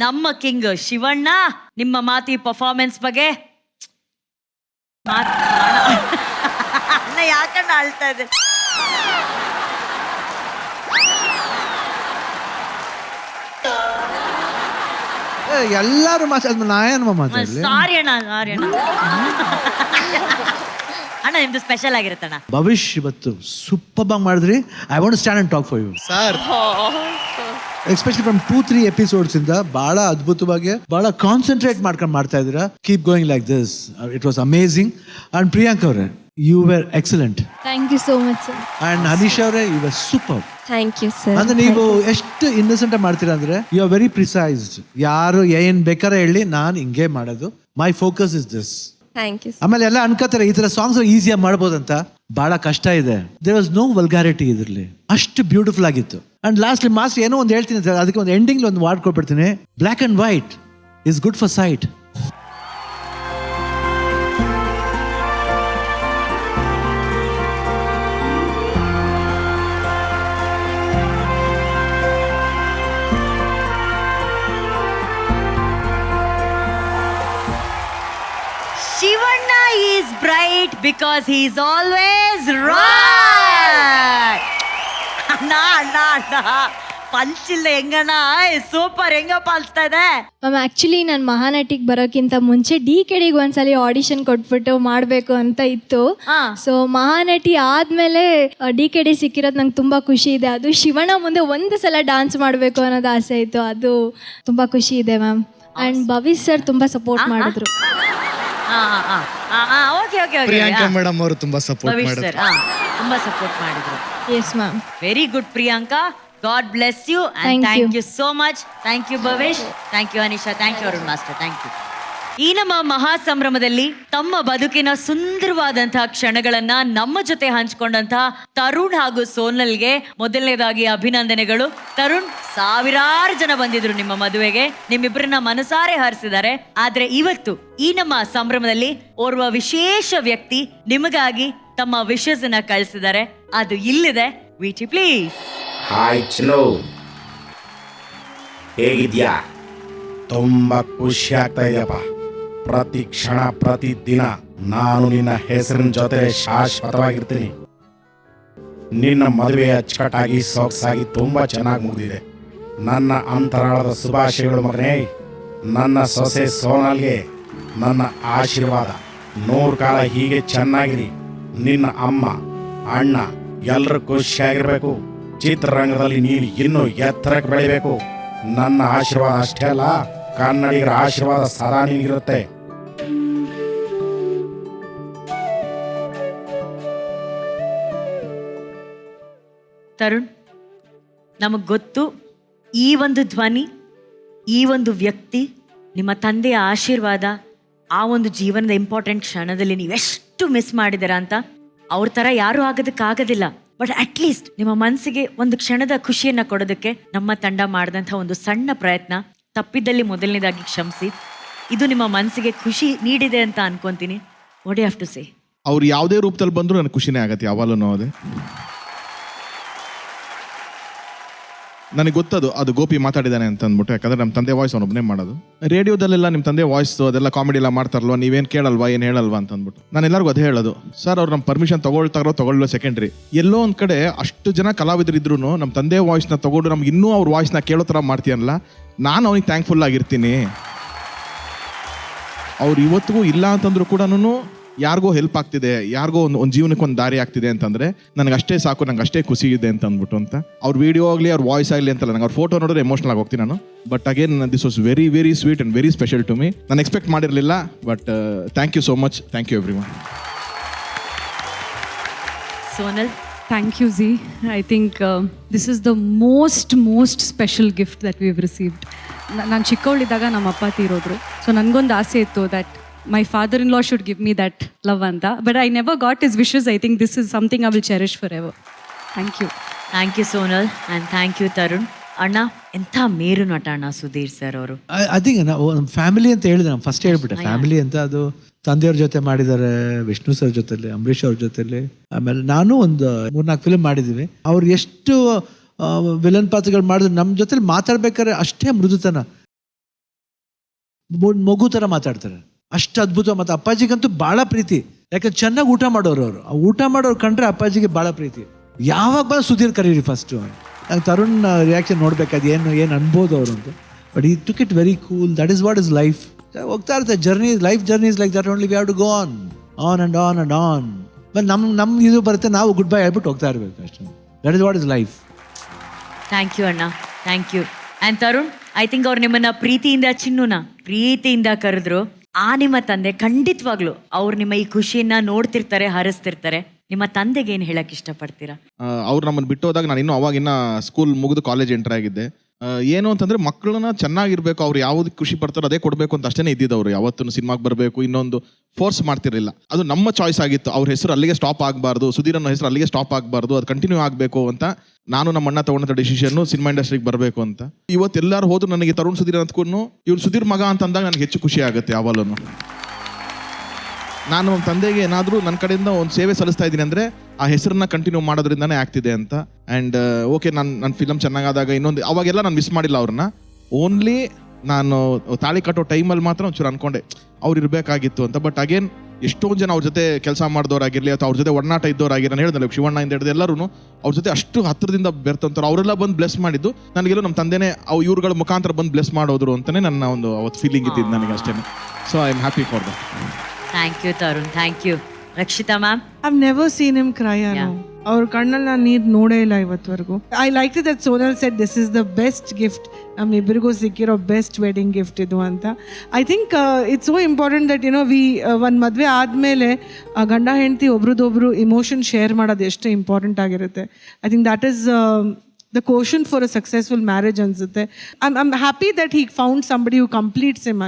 ನಮ್ಮ ಕಿಂಗ್ ಶಿವಣ್ಣ, ನಿಮ್ಮ ಮಾತಿ ಪರ್ಫಾರ್ಮೆನ್ಸ್ ಬಗ್ಗೆ ಅಣ್ಣ ಯಾಕಣ್ಣ ಆಳ್ತಾ ಇದೆ? ಎಲ್ಲಾರು ಮಾತಾಡಿದ್ಮೇಲೆ ನಾಯನ್ಮ ಮಾತಾಡ್ಲಿ. ಸಾರಿ ಅಣ್ಣ, ಸಾರಿ ಅಣ್ಣ. ಅಣ್ಣ ನಿಮ್ದು ಸ್ಪೆಷಲ್ ಆಗಿರುತ್ತಣ್ಣ. ಭವಿಷ್ ಇವತ್ತು ಸೂಪರ್ ಆಗಿ ಮಾಡಿದ್ರಿ. I want stand and talk for you sir. Especially from 2-3 episodes ಇಂದ ಬಹಳ ಅದ್ಭುತವಾಗಿ ಬಹಳ ಕಾನ್ಸಂಟ್ರೇಟ್ ಮಾಡ್ಕೊಂಡು ಮಾಡ್ತಾ ಇದ್ದೀರಾ. Keep going like this. It was amazing. And Priyank ಅವರೇ, you were excellent. Thank you so much sir. And Hanish ಅವರೇ, you were super. Thank you sir. ಅಂದ್ರೆ ನೀವು ಎಷ್ಟು ಇನ್ನಸೆಂಟ್ ಮಾಡ್ತೀರಾ ಅಂದ್ರೆ ಯು ಆರ್ ವೆರಿ ಪ್ರಿಸೈಸ್ಡ್. ಯಾರು ಏನ್ ಬೇಕಾದ್ರೆ ಹೇಳಿ, ನಾನು ಹಿಂಗೆ ಮಾಡೋದು, my focus is this. Thank you. ಆಮೇಲೆ ಎಲ್ಲ ಅನ್ಕೋತಾರೆ ಈ ತರ ಸಾಂಗ್ಸ್ ಈಸಿಯಾಗಿ ಮಾಡ್ಬೋದಂತ. ಬಹಳ ಕಷ್ಟ ಇದೆ. ದೇರ್ ವಾಸ್ ನೋ ವಲ್ಗಾರಿಟಿ ಇದ್ರಲ್ಲಿ. ಅಷ್ಟು ಬ್ಯೂಟಿಫುಲ್ ಆಗಿತ್ತು. ಅಂಡ್ ಲಾಸ್ಟ್ಲಿ ಮಾಸ್ಟರ್ ಏನೋ ಒಂದು ಹೇಳ್ತೀನಿ ಸರ್, ಅದಕ್ಕೆ ಒಂದು ಎಂಡಿಂಗ್ ಒಂದು ವಾರ್ಡ್ ಕೊಟ್ಬಿಡ್ತೀನಿ. Black and white is good for sight. Shivanna is bright because he is always right. ಅಣ್ಣ ಪಂಚಿಲ್ಲ ಹೆಂಗಣ್ಣ? ಸೂಪರ್, ಹೆಂಗ ಪಾಲಿಸ್ತಾ ಇದೆ ಮ್ಯಾಮ್. ಆ್ಯಕ್ಚುಲಿ ನಾನು ಮಹಾನಟಿಗೆ ಬರೋಕ್ಕಿಂತ ಮುಂಚೆ DKDಗೆ ಒಂದ್ಸಲಿ ಆಡಿಷನ್ ಕೊಟ್ಬಿಟ್ಟು ಮಾಡಬೇಕು ಅಂತ ಇತ್ತು. ಸೊ ಮಹಾನಟಿ ಆದಮೇಲೆ DKD ಸಿಕ್ಕಿರೋದು ನಂಗೆ ತುಂಬ ಖುಷಿ ಇದೆ. ಅದು ಶಿವಣ್ಣ ಮುಂದೆ ಒಂದು ಸಲ ಡಾನ್ಸ್ ಮಾಡಬೇಕು ಅನ್ನೋದು ಆಸೆ ಇತ್ತು. ಅದು ತುಂಬ ಖುಷಿ ಇದೆ ಮ್ಯಾಮ್. ಆ್ಯಂಡ್ ಭವಿಷ್ ಸರ್ ತುಂಬ ಸಪೋರ್ಟ್ ಮಾಡಿದ್ರು. ಪ್ರಿಯಾಂಕಾ ಮೇಡಮ್ ಅವರು ತುಂಬಾ ಸಪೋರ್ಟ್ ಮಾಡಿದ್ರು. ತುಂಬಾ ಸಪೋರ್ಟ್ ಮಾಡಿದ್ರು. Yes ma'am. Very good Priyanka. God bless you and thank you so much. Thank you Bhavish. Thank you Anisha. Thank you Arun Master. Thank you. ಈ ನಮ್ಮ ಮಹಾ ಸಂಭ್ರಮದಲ್ಲಿ ತಮ್ಮ ಬದುಕಿನ ಸುಂದರವಾದಂತಹ ಕ್ಷಣಗಳನ್ನ ನಮ್ಮ ಜೊತೆ ಹಂಚಿಕೊಂಡಂತಹ ತರುಣ್ ಹಾಗೂ ಸೋನಲ್ಗೆ ಮೊದಲನೇದಾಗಿ ಅಭಿನಂದನೆಗಳು. ತರುಣ್, ಸಾವಿರಾರು ಜನ ಬಂದಿದ್ರು ನಿಮ್ಮ ಮದುವೆಗೆ, ನಿಮ್ಮಿಬ್ಬರನ್ನ ಮನಸಾರೆ ಹರಿಸಿದ್ದಾರೆ. ಆದ್ರೆ ಇವತ್ತು ಈ ನಮ್ಮ ಸಂಭ್ರಮದಲ್ಲಿ ಓರ್ವ ವಿಶೇಷ ವ್ಯಕ್ತಿ ನಿಮಗಾಗಿ ತಮ್ಮ ವಿಶಸ್ ಅನ್ನ ಕಳಿಸಿದ್ದಾರೆ. ಅದು ಇಲ್ಲಿದೆ. VT please. ಹಾಯ್ ಚಿನ್ನು, ಹೇಗಿದ್ಯಾ? ತುಂಬ ಖುಷಿ ಆಗ್ತಾ ಇದೆಯಪ್ಪ. ಪ್ರತಿ ಕ್ಷಣ ಪ್ರತಿ ದಿನ ನಾನು ನಿನ್ನ ಹೆಸರಿನ ಜೊತೆ ಶಾಶ್ವತವಾಗಿರ್ತೀನಿ. ನಿನ್ನ ಮದುವೆ ಅಚ್ಚುಕಟ್ಟಾಗಿ ಸೊಗಸಾಗಿ ತುಂಬಾ ಚೆನ್ನಾಗಿ ಮುಗಿದಿದೆ. ನನ್ನ ಅಂತರಾಳದ ಶುಭಾಶಯಗಳು ಮಗನೇ. ನನ್ನ ಸೊಸೆ ಸೋನಲ್ಗೆ ನನ್ನ ಆಶೀರ್ವಾದ. 100 ಕಾಲ ಹೀಗೆ ಚೆನ್ನಾಗಿರಿ. ನಿನ್ನ ಅಮ್ಮ ಅಣ್ಣ ಎಲ್ಲರೂ ಖುಷಿಯಾಗಿರ್ಬೇಕು. ಚಿತ್ರರಂಗದಲ್ಲಿ ನೀನು ಇನ್ನೂ ಎತ್ತರಕ್ಕೆ ಬೆಳಿಬೇಕು. ನನ್ನ ಆಶೀರ್ವಾದ ಅಷ್ಟೇ ಅಲ್ಲ, ಕನ್ನಡಿಗರ ಆಶೀರ್ವಾದ ಸದಾ ನಿನಗಿರುತ್ತೆ. ತರುಣ್, ನಮಗ್ ಗೊತ್ತು ಈ ಒಂದು ಧ್ವನಿ, ಈ ಒಂದು ವ್ಯಕ್ತಿ, ನಿಮ್ಮ ತಂದೆಯ ಆಶೀರ್ವಾದ, ಆ ಒಂದು ಜೀವನದ ಇಂಪಾರ್ಟೆಂಟ್ ಕ್ಷಣದಲ್ಲಿ ನೀವೆಷ್ಟು ಮಿಸ್ ಮಾಡಿದ್ದೀರಾ ಅಂತ. ಅವ್ರ ಥರ ಯಾರೂ ಆಗೋದಕ್ಕಾಗೋದಿಲ್ಲ. ಬಟ್ ಅಟ್ಲೀಸ್ಟ್ ನಿಮ್ಮ ಮನಸ್ಸಿಗೆ ಒಂದು ಕ್ಷಣದ ಖುಷಿಯನ್ನ ಕೊಡೋದಕ್ಕೆ ನಮ್ಮ ತಂಡ ಮಾಡಿದಂಥ ಒಂದು ಸಣ್ಣ ಪ್ರಯತ್ನ ತಪ್ಪಿದ್ದಲ್ಲಿ ಮೊದಲನೇದಾಗಿ ಕ್ಷಮಿಸಿ. ಇದು ನಿಮ್ಮ ಮನಸ್ಸಿಗೆ ಖುಷಿ ನೀಡಿದೆ ಅಂತ ಅನ್ಕೊಂತೀನಿ. What you have to say? ಅವ್ರು ಯಾವುದೇ ರೂಪದಲ್ಲಿ ಬಂದರೂ ನನಗೆ ಖುಷಿನೇ ಆಗತ್ತೆ ಯಾವಾಗಲೂ. ಅದೇ ನನಗೆ ಗೊತ್ತದು, ಅದು ಗೋಪಿ ಮಾತಾಡಿದ್ದಾನೆ ಅಂತ ಅಂದ್ಬಿಟ್ಟು. ಯಾಕಂದ್ರೆ ನಮ್ಮ ತಂದೆ ವಾಯ್ಸ್ ಅವನೊಬ್ಬನೇ ಮಾಡೋದು. ರೇಡಿಯೋದಲ್ಲೆಲ್ಲ ನಿಮ್ಮ ತಂದೆ ವಾಯ್ಸ್ ಅದೆಲ್ಲ ಕಾಮಿಡಿ ಎಲ್ಲ ಮಾಡ್ತಾರಲ್ವ, ನೀವೇನು ಕೇಳಲ್ವಾ, ಏನು ಹೇಳಲ್ವಾ ಅಂತ ಅಂದ್ಬಿಟ್ಟು ನಾನು ಎಲ್ಲರಿಗೂ ಅದೇ ಹೇಳೋದು. ಸರ್, ಅವ್ರು ನಮ್ಮ ಪರ್ಮಿಷನ್ ತಗೊಳ್ಳೋ ಸೆಕೆಂಡ್ರಿ. ಎಲ್ಲೋ ಒಂದು ಕಡೆ ಅಷ್ಟು ಜನ ಕಲಾವಿದರಿದ್ರು ನಮ್ಮ ತಂದೆ ವಾಯ್ಸ್ನ ತಗೊಂಡು ನಮ್ಗೆ ಇನ್ನೂ ಅವ್ರ ವಾಯ್ಸ್ನ ಕೇಳೋ ಥರ ಮಾಡ್ತೀಯಲ್ಲ, ನಾನು ಅವನಿಗೆ ಥ್ಯಾಂಕ್ಫುಲ್ ಆಗಿರ್ತೀನಿ. ಅವ್ರು ಇವತ್ತಿಗೂ ಇಲ್ಲ ಅಂತಂದ್ರು ಕೂಡ ಯಾರಿಗೋ ಹೆಲ್ಪ್ ಆಗ್ತಿದೆ, ಯಾರಿಗೋ ಒಂದು ಜೀವನಕ್ಕೆ ಒಂದು ದಾರಿ ಆಗ್ತಿದೆ ಅಂತಂದ್ರೆ ನನಗೆ ಅಷ್ಟೇ ಸಾಕು, ನಂಗೆ ಅಷ್ಟೇ ಖುಷಿ ಇದೆ ಅಂತ ಅಂದ್ಬಿಟ್ಟು. ಅಂತ ಅವ್ರ ವಿಡಿಯೋ ಆಗಲಿ ಅವ್ರ ವಾಯ್ಸ್ ಆಗಲಿ ಅಂತಲ್ಲ, ನಂಗೆ ಅವ್ರ ಫೋಟೋ ನೋಡಿದ್ರೆ ಎಮೋಷನಲ್ ಆಗಿ ಹೋಗ್ತೀನಿ ನಾನು. But again this was very very sweet and very special to me. ನಾನು ಎಕ್ಸ್ಪೆಕ್ಟ್ ಮಾಡಿರಲಿಲ್ಲ, but thank you so much. Thank you everyone. Sonal, Thank you, Z. I think this is the most special gift that we've received. ನಾನು ಚಿಕ್ಕವಳಿದ್ದಾಗ ನಮ್ಮ ಅಪ್ಪ ತೀರೋದ್ರು. So ನನಗೊಂದು ಆಸೆ ಇತ್ತು that my father-in-law should give me that love ಅಂತ. But I never got his wishes. I think this is something I will cherish forever. Thank you. Thank you Sonal and thank you Tarun. ಅಣ್ಣ, ಎಂಥ ಮೇರು ನಟ ಅಣ್ಣ Sudheer sir ಅವರು. I think ನಮ್ಮ family ಅಂತ ಹೇಳಿದೆ, ನಾನು ಫಸ್ಟ್ ಹೇಳ್ಬಿಟ್ಟೆ ಫ್ಯಾಮಿಲಿ ಅಂತ. ಅದು ತಂದೆಯವ್ರ ಜೊತೆ ಮಾಡಿದ್ದಾರೆ, ವಿಷ್ಣು ಸರ್ ಜೊತೆಲಿ, ಅಂಬರೀಷ್ ಅವ್ರ ಜೊತೆಲಿ. ಆಮೇಲೆ ನಾನು ಒಂದು 3-4 ಫಿಲ್ಮ್ ಮಾಡಿದ್ದೀವಿ. ಅವ್ರು ಎಷ್ಟು ವಿಲನ್ ಪಾತ್ರಗಳು ಮಾಡಿದ್ರು ನಮ್ಮ ಜೊತೆಲಿ ಮಾತಾಡ್ಬೇಕಾದ್ರೆ ಅಷ್ಟೇ ಮೃದುತನ. ಮಗು ಥರ ಮಾತಾಡ್ತಾರೆ. ಅಷ್ಟು ಅದ್ಭುತ. ಮತ್ತು ಅಪ್ಪಾಜಿಗಂತೂ ಭಾಳ ಪ್ರೀತಿ, ಯಾಕಂದ್ರೆ ಚೆನ್ನಾಗಿ ಊಟ ಮಾಡೋರು ಅವರು. ಆ ಊಟ ಮಾಡೋರು ಕಂಡ್ರೆ ಅಪ್ಪಾಜಿಗೆ ಭಾಳ ಪ್ರೀತಿ. ಯಾವಾಗ ಬಂದು ಸುಧೀರ್ ಕರೀರಿ ಫಸ್ಟು. ನಂಗೆ ತರುಣ್ ರಿಯಾಕ್ಷನ್ ನೋಡ್ಬೇಕಾದ ಏನು ಅನ್ಬೋದು ಅವರು ಅಂತ. But he took it very cool. That is what is life. ಹೋಗ್ತಾ ಇರುತ್ತೆ journey. Life journey is like that only. We have to go on and on and on. But ನಮ್ಮ ಇದು ಬರುತ್ತೆ, ನಾವು ಗುಡ್ ಬೈ ಹೇಳ್ಬಿಟ್ಟು ಹೋಗ್ತಾ ಇರಬೇಕು ಅಷ್ಟೇ. That is what is life. Thank you ಅಣ್ಣ, thank you. And Tarun, I think ಅವ್ರು ನಿಮ್ಮನ್ನ ಪ್ರೀತಿಯಿಂದ ಕರೆದ್ರು. ಆ ನಿಮ್ಮ ತಂದೆ ಖಂಡಿತವಾಗ್ಲು ಅವ್ರು ನಿಮ್ಮ ಈ ಖುಷಿಯನ್ನ ನೋಡ್ತಿರ್ತಾರೆ, ಹರಿಸ್ತಿರ್ತಾರೆ. ನಿಮ್ಮ ತಂದೆಗೆ ಏನು ಹೇಳಕ್ ಇಷ್ಟಪಡ್ತೀರಾ? ಅವ್ರು ನಮ್ಮನ್ನು ಬಿಟ್ಟು ಹೋದಾಗ ನಾನು ಇನ್ನೂ ಅವಾಗಿನ್ನ ಸ್ಕೂಲ್ ಮುಗಿದು ಕಾಲೇಜ್ ಎಂಟರ್ ಆಗಿದ್ದೆ. ಏನು ಅಂತಂದ್ರೆ ಮಕ್ಕಳನ್ನ ಚೆನ್ನಾಗಿರ್ಬೇಕು, ಅವ್ರು ಯಾವ್ದು ಖುಷಿ ಪಡ್ತಾರೋ ಅದೇ ಕೊಡಬೇಕು ಅಂತ ಅಷ್ಟೇ ಇದ್ದಿದ್ದವ್ರು. ಯಾವತ್ತೂ ಸಿನಿಮಾಗೆ ಬರಬೇಕು ಇನ್ನೊಂದು ಫೋರ್ಸ್ ಮಾಡ್ತಿರ್ಲಿಲ್ಲ. ಅದು ನಮ್ಮ ಚಾಯ್ಸ್ ಆಗಿತ್ತು. ಅವ್ರ ಹೆಸರು ಅಲ್ಲಿಗೆ ಸ್ಟಾಪ್ ಆಗಬಾರ್ದು, ಸುಧೀರ್ ಅನ್ನೋ ಹೆಸರು ಅಲ್ಲಿಗೆ ಸ್ಟಾಪ್ ಆಗಬಾರ್ದು, ಅದು ಕಂಟಿನ್ಯೂ ಆಗಬೇಕು ಅಂತ ನಾನು ನಮ್ಮ ಅಣ್ಣ ತಗೊಂಡ ಡಿಸಿಷನ್ ಸಿನಿಮಾ ಇಂಡಸ್ಟ್ರಿಗೆ ಬರಬೇಕು ಅಂತ. ಇವತ್ತು ಎಲ್ಲರೂ ಹೋದ್ರು ನನಗೆ ತರುಣ್ ಸುಧೀರ್ ಅಂದ್ಕೊಂಡು ಇವ್ರು ಸುಧೀರ್ ಮಗ ಅಂತ ಅಂದಾಗ ನನಗೆ ಹೆಚ್ಚು ಖುಷಿ ಆಗುತ್ತೆ. ಯಾವಾಗಲೂ ನಾನು ನಮ್ಮ ತಂದೆಗೆ ಏನಾದರೂ ನನ್ನ ಕಡೆಯಿಂದ ಒಂದು ಸೇವೆ ಸಲ್ಲಿಸ್ತಾ ಇದ್ದೀನಿ ಅಂದರೆ ಆ ಹೆಸರನ್ನ ಕಂಟಿನ್ಯೂ ಮಾಡೋದ್ರಿಂದನೇ ಆಗ್ತಿದೆ ಅಂತ. ಆ್ಯಂಡ್ ಓಕೆ, ನನ್ನ ಫಿಲಮ್ ಚೆನ್ನಾಗಾದಾಗ ಇನ್ನೊಂದು ಅವಾಗೆಲ್ಲ ನಾನು ಮಿಸ್ ಮಾಡಿಲ್ಲ ಅವ್ರನ್ನ. ಓನ್ಲಿ ನಾನು ತಾಳಿ ಕಟ್ಟೋ ಟೈಮಲ್ಲಿ ಮಾತ್ರ ಒಂಚೂರು ಅನ್ಕೊಂಡೆ ಅವ್ರು ಇರಬೇಕಾಗಿತ್ತು ಅಂತ. ಬಟ್ ಅಗೇನ್ ಎಷ್ಟೊಂದು ಜನ ಅವ್ರ ಜೊತೆ ಕೆಲಸ ಮಾಡಿದವರಾಗಿರಲಿ ಅಥವಾ ಅವ್ರ ಜೊತೆ ಒಡನಾಟ ಇದ್ದವರಾಗಿರೋ, ನಾನು ಹೇಳಿದಲ್ಲ ಶಿವಣ್ಣಯಿಂದ ಹಿಡಿದು ಎಲ್ಲರೂ ಅವ್ರ ಜೊತೆ ಅಷ್ಟು ಹತ್ತಿರದಿಂದ ಬೆರ್ತಂತಾರೆ. ಅವರೆಲ್ಲ ಬಂದು ಬ್ಲೆಸ್ ಮಾಡಿದ್ದು ನನಗೆಲ್ಲೋ ನಮ್ಮ ತಂದೆನೇ ಇವ್ರುಗಳ ಮುಖಾಂತರ ಬಂದು ಬ್ಲೆಸ್ ಮಾಡೋದ್ರು ಅಂತಲೇ ನನ್ನ ಒಂದು ಅವತ್ತು ಫೀಲಿಂಗ್ ಇದ್ದಿದ್ದು ನನಗೆ ಅಷ್ಟೇ. So I am happy for that. Thank you Tarun, thank you. Rakshita ma'am? I've never seen him cry. ಅವ್ರ ಕಣ್ಣಲ್ಲಿ ನಾನು ನೀರು ನೋಡೇ ಇಲ್ಲ ಇವತ್ತವರೆಗೂ. I like that Sonal said this is the best gift, ನಮ್ಮಿಬ್ಬರಿಗೂ ಸಿಕ್ಕಿರೋ ಬೆಸ್ಟ್ ವೆಡ್ಡಿಂಗ್ ಗಿಫ್ಟ್ ಇದು ಅಂತ. I think it's so important that ಒಂದು ಮದುವೆ ಆದಮೇಲೆ ಗಂಡ ಹೆಂಡತಿ ಒಬ್ರದ್ದೊಬ್ರು ಇಮೋಷನ್ ಶೇರ್ ಮಾಡೋದು ಎಷ್ಟು ಇಂಪಾರ್ಟೆಂಟ್ ಆಗಿರುತ್ತೆ. I think that is the quotient for a successful marriage ಅನ್ಸುತ್ತೆ. I'm happy that he found somebody who completes him.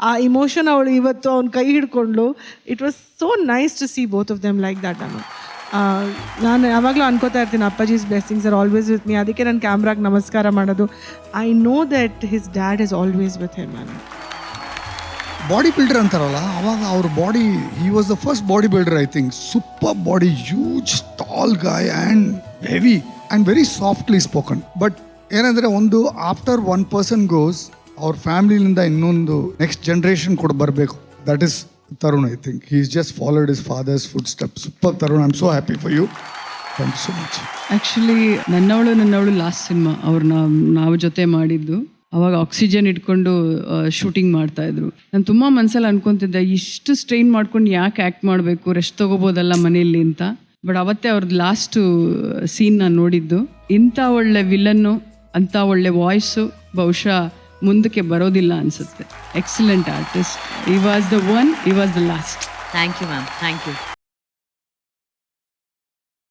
ಆ ಇಮೋಷನ್ ಅವಳು ಇವತ್ತು ಅವ್ನ ಕೈ ಹಿಡ್ಕೊಂಡ್ಲು. It was so nice to see both of them like that. ನಾನು ಯಾವಾಗಲೂ ಅನ್ಕೋತಾ ಇರ್ತೀನಿ ಅಪ್ಪಾಜೀಸ್ blessings are always with me. ಅದಕ್ಕೆ ನಾನು ಕ್ಯಾಮ್ರಾಗೆ ನಮಸ್ಕಾರ ಮಾಡೋದು. I know that his dad is always with him. Bodybuilder ಅಂತಾರಲ್ಲ, ಅವಾಗ ಅವ್ರ body, he was the first bodybuilder I think. Super body, huge tall guy and heavy and very softly spoken. But ಏನಂದರೆ ಒಂದು after one person goes, ಅವ್ರ ಫ್ಯಾಮಿಲಿಯಿಂದ ಇನ್ನೊಂದು next generation ಕೂಡ ಬರಬೇಕು. That is Tarun. I think he is just followed his father's foot step. Super Tarun, I am so happy for you. Thank you so much. Actually ನನ್ನವಳು last cinema ನಾವು ಜೊತೆ ಮಾಡಿದ್ದು. ಅವಾಗ oxygen ಇಟ್ಕೊಂಡು ಶೂಟಿಂಗ್ ಮಾಡ್ತಾಯಿದ್ರು. ನಾನು ತುಂಬ ಮನಸ್ಸಲ್ಲಿ ಅನ್ಕೊತಿದ್ದೆ, ಇಷ್ಟು ಸ್ಟ್ರೈನ್ ಮಾಡ್ಕೊಂಡು ಯಾಕೆ ಆ್ಯಕ್ಟ್ ಮಾಡಬೇಕು, ರೆಸ್ಟ್ ತೊಗೋಬೋದಲ್ಲ ಮನೆಯಲ್ಲಿ ಅಂತ. ಬಟ್ ಅವತ್ತೇ ಅವ್ರದ್ದು ಲಾಸ್ಟು ಸೀನ್ ನಾನು ನೋಡಿದ್ದು. ಇಂಥ ಒಳ್ಳೆ ವಿಲನ್ನು, ಅಂಥ ಒಳ್ಳೆ ವಾಯ್ಸು ಬಹುಶಃ ಮುಂದಕ್ಕೆ ಬರೋದಿಲ್ಲ ಅನಿಸುತ್ತೆ. Excellent artist. He was the one, he was the last. Thank you ma'am, thank you.